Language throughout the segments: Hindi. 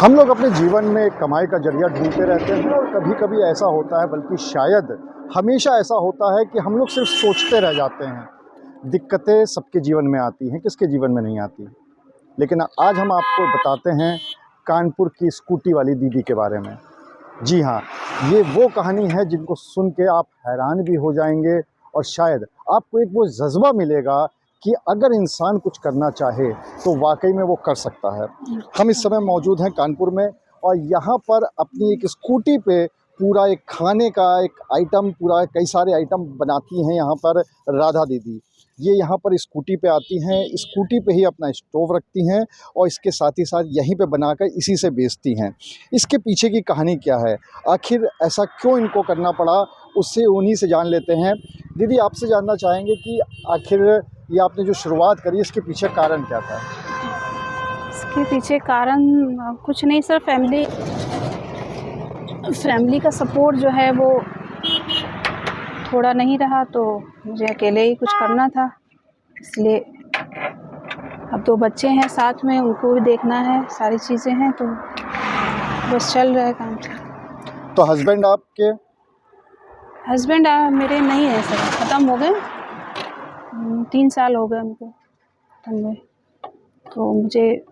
हम लोग अपने जीवन में कमाई का जरिया ढूंढते रहते हैं और कभी कभी ऐसा होता है, बल्कि शायद हमेशा ऐसा होता है कि हम लोग सिर्फ सोचते रह जाते हैं। दिक्कतें सबके जीवन में आती हैं, किसके जीवन में नहीं आती। लेकिन आज हम आपको बताते हैं कानपुर की स्कूटी वाली दीदी के बारे में। जी हाँ, ये वो कहानी है जिनको सुन के आप हैरान भी हो जाएंगे और शायद आपको एक वो जज्बा मिलेगा कि अगर इंसान कुछ करना चाहे तो वाकई में वो कर सकता है। हम इस समय मौजूद हैं कानपुर में और यहाँ पर अपनी एक स्कूटी पे पूरा एक खाने का एक आइटम, पूरा कई सारे आइटम बनाती हैं यहाँ पर राधा दीदी। ये यहाँ पर स्कूटी पे आती हैं, स्कूटी पे ही अपना स्टोव रखती हैं और इसके साथ ही साथ यहीं पे बनाकर इसी से बेचती हैं। इसके पीछे की कहानी क्या है, आखिर ऐसा क्यों इनको करना पड़ा, उससे उन्हीं से जान लेते हैं। दीदी, आपसे जानना चाहेंगे कि आखिर ये आपने जो शुरुआत करी, इसके पीछे कारण क्या था? इसके पीछे कारण कुछ नहीं सर, फैमिली का सपोर्ट जो है वो थोड़ा नहीं रहा, तो मुझे अकेले ही कुछ करना था। इसलिए अब 2 बच्चे हैं साथ में, उनको भी देखना है, सारी चीज़ें हैं, तो बस चल रहा है काम। तो हस्बैंड आपके? हस्बैंड मेरे नहीं है सर, ख़त्म हो गए। 3 साल हो गए उनको ख़त्म हुए। तो मुझे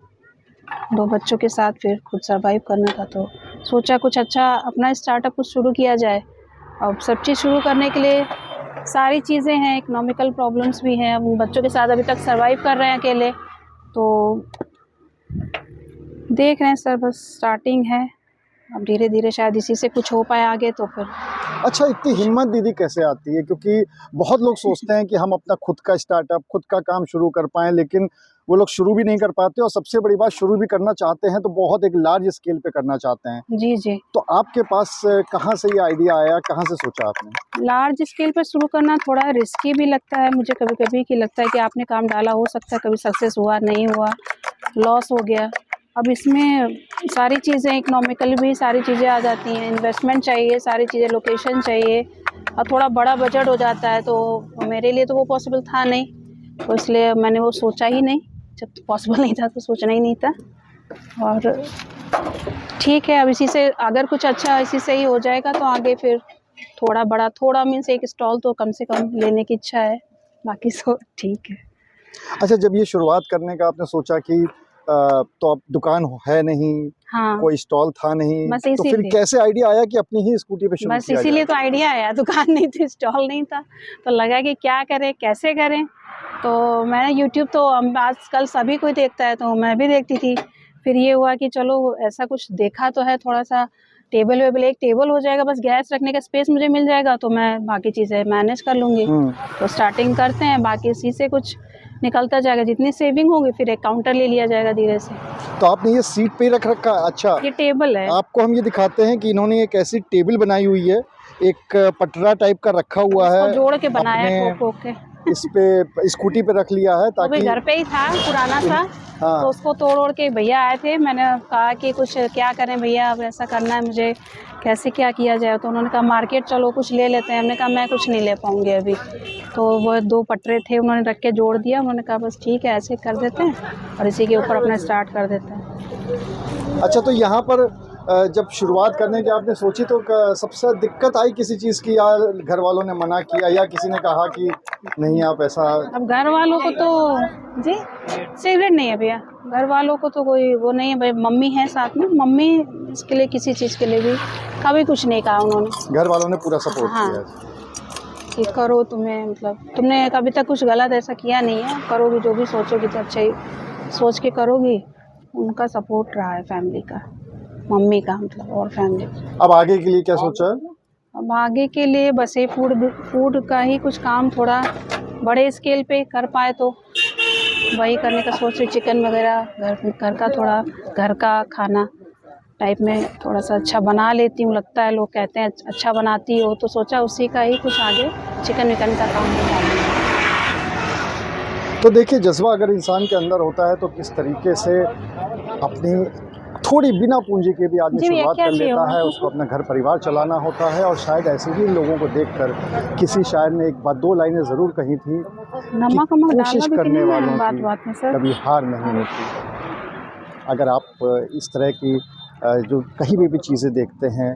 2 बच्चों के साथ फिर खुद सर्वाइव करना था, तो सोचा कुछ अच्छा अपना स्टार्टअप कुछ शुरू किया जाए। अब सब चीज़ शुरू करने के लिए सारी चीज़ें हैं, इकोनॉमिकल प्रॉब्लम्स भी हैं। अब बच्चों के साथ अभी तक सर्वाइव कर रहे हैं अकेले, तो देख रहे हैं सर, बस स्टार्टिंग है। अब धीरे धीरे शायद इसी से कुछ हो पाए आगे, तो फिर। अच्छा, इतनी हिम्मत दीदी कैसे आती है? क्योंकि बहुत लोग सोचते हैं कि हम अपना खुद का स्टार्टअप, खुद का काम शुरू कर पाएँ, लेकिन वो लोग शुरू भी नहीं कर पाते और सबसे बड़ी बात, शुरू भी करना चाहते हैं तो बहुत एक लार्ज स्केल पे करना चाहते हैं। जी जी। तो आपके पास कहाँ से ये आइडिया आया, कहाँ से सोचा आपने? लार्ज स्केल पर शुरू करना थोड़ा रिस्की भी लगता है मुझे कभी कभी, कि लगता है कि आपने काम डाला, हो सकता है कभी सक्सेस हुआ, नहीं हुआ, लॉस हो गया। अब इसमें सारी चीज़ें इकोनॉमिकल भी सारी चीज़ें आ जाती हैं, इन्वेस्टमेंट चाहिए, सारी चीज़ें, लोकेशन चाहिए और थोड़ा बड़ा बजट हो जाता है। तो मेरे लिए तो वो पॉसिबल था नहीं, तो इसलिए मैंने वो सोचा ही नहीं। जब पॉसिबल नहीं था तो सोचना ही नहीं था। और ठीक है, अब इसी से अगर कुछ अच्छा इसी से ही हो जाएगा तो आगे फिर थोड़ा बड़ा, थोड़ा मीन्स एक स्टॉल तो कम से कम लेने की इच्छा है, बाकी सब ठीक है। अच्छा, जब ये शुरुआत करने का आपने सोचा कि तो अब दुकान है नहीं, हाँ, कोई स्टॉल था नहीं, बस तो फिर इसीलिए, कैसे आइडिया आया कि अपनी ही स्कूटी पे शुरू बस किया इसीलिए जाए? तो आइडिया आया। दुकान नहीं थी, स्टॉल नहीं था, तो लगा कि क्या करें, कैसे करें। तो मैंने यूट्यूब तो आजकल सभी कोई देखता है, तो मैं भी देखती थी। फिर ये हुआ कि चलो ऐसा कुछ देखा तो है, थोड़ा सा टेबल वेबल, एक टेबल हो जाएगा, बस गैस रखने का स्पेस मुझे मिल जाएगा, तो मैं बाकी चीज़ें मैनेज कर लूँगी। तो स्टार्टिंग करते हैं, बाकी इसी से कुछ निकलता जाएगा, जितनी सेविंग होगी फिर एक काउंटर ले लिया जाएगा धीरे से। तो आपने ये सीट पे ही रख रखा है? अच्छा, ये टेबल है। आपको हम ये दिखाते हैं कि इन्होंने एक ऐसी टेबल बनाई हुई है, एक पटरा टाइप का रखा हुआ इसको है, जोड़ के बनाया है, अपने ठोक के। इस पे स्कूटी पे रख लिया है वो भी ताकि घर पे ही था, पुराना सा। हाँ। तो उसको तोड़ ओड़ के भैया आए थे, मैंने कहा कि कुछ क्या करें भैया, अब ऐसा करना है मुझे, कैसे क्या किया जाए। तो उन्होंने कहा मार्केट चलो कुछ ले लेते हैं। हमने कहा मैं कुछ नहीं ले पाऊँगी अभी। तो वो 2 पटरे थे, उन्होंने रख के जोड़ दिया। उन्होंने कहा बस ठीक है, ऐसे कर देते हैं और इसी के ऊपर अपना स्टार्ट कर देते हैं। अच्छा, तो यहाँ पर जब शुरुआत करने की आपने सोची तो सबसे दिक्कत आई किसी चीज़ की, या घर वालों ने मना किया, या किसी ने कहा कि नहीं आप ऐसा? अब घर वालों को तो जी, सिगरेट नहीं है भैया, घर वालों को तो कोई वो नहीं है भाई। मम्मी है साथ में, मम्मी इसके लिए किसी चीज़ के लिए भी कभी कुछ नहीं कहा उन्होंने। घर वालों ने पूरा सपोर्ट हाँ, किया? कि करो, तुम्हें मतलब तुमने कभी तक कुछ गलत ऐसा किया नहीं है, करोगी जो भी सोचोगी तो अच्छा ही सोच के करोगी। उनका सपोर्ट रहा है फैमिली का, मम्मी का मतलब, और फैमिली। अब आगे के लिए क्या सोचा है? अब आगे के लिए बस ये फूड का ही कुछ काम थोड़ा बड़े स्केल पे कर पाए तो वही करने का सोच रही। चिकन वगैरह घर का, थोड़ा घर का खाना टाइप में थोड़ा सा अच्छा बना लेती हूँ, लगता है, लोग कहते हैं अच्छा बनाती हो, तो सोचा उसी का ही कुछ आगे चिकन विकन का काम हो जाए। तो देखिए, जज्बा अगर इंसान के अंदर होता है तो किस तरीके से अपनी थोड़ी बिना पूंजी के भी आदमी शुरुआत कर लेता है। उसको अपना घर परिवार चलाना होता है और शायद ऐसे ही लोगों को देखकर किसी शायर ने 1-2 लाइनें ज़रूर कही थी कि कोशिश करने वालों की कभी हार नहीं होती। अगर आप इस तरह की जो कहीं भी चीज़ें देखते हैं,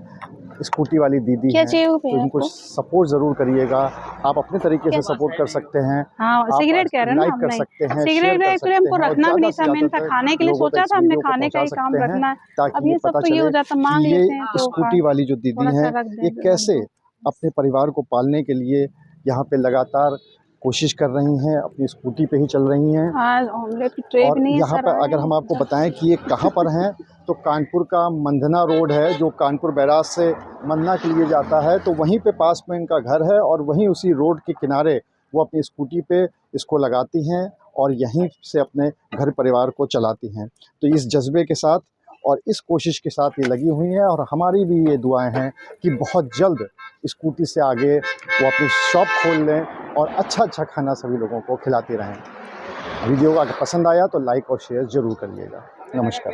स्कूटी वाली दीदी क्या हैं, चाहिए वो तो भैया इनको आपको? सपोर्ट ज़रूर करिएगा। आप अपने तरीके से सपोर्ट कर सकते हैं। हाँ, आप सिगरेट कह रहे हैं ना लाइक आप? कर नहीं, सकते हैं, शेयर सिगरेट कर एक्चुअली सकते हमको हैं और रखना भी ज़्यादा नहीं से था, मेन था ज़्यादा खाने के लिए लोगों सोचा तक इस था हमने, वीडियो को खाने का पहुंचा ही काम सकते हैं, रखना है। अब ताकि ये ये सब पता तो ये चले हो जाता, कि माँग ये लेते हैं तो स्कूटी वाली जो दीदी थोड़ा-सा हैं, रख दें ये फिर कैसे हमको। अपने परिवार को पालने के लिए यहाँ पे लगातार कोशिश कर रही हैं, अपनी स्कूटी पे ही चल रही हैं। आज ऑमलेट की ट्रे और भी नहीं है यहाँ सर पर आए अगर हम आपको एकदम। बताएं कि ये कहाँ पर हैं, तो कानपुर का मंधना रोड है, जो कानपुर बैराज से मन्ना के लिए जाता है, तो वहीं पे पास में इनका घर है और वहीं उसी रोड के किनारे वो अपनी स्कूटी पे इसको लगाती हैं और यहीं से अपने घर परिवार को चलाती हैं। तो इस जज्बे के साथ और इस कोशिश के साथ ये लगी हुई हैं और हमारी भी ये दुआएं हैं कि बहुत जल्द स्कूटी से आगे वो अपनी शॉप खोल लें और अच्छा खाना सभी लोगों को खिलाते रहें। वीडियो अगर पसंद आया तो लाइक और शेयर ज़रूर करिएगा। नमस्कार।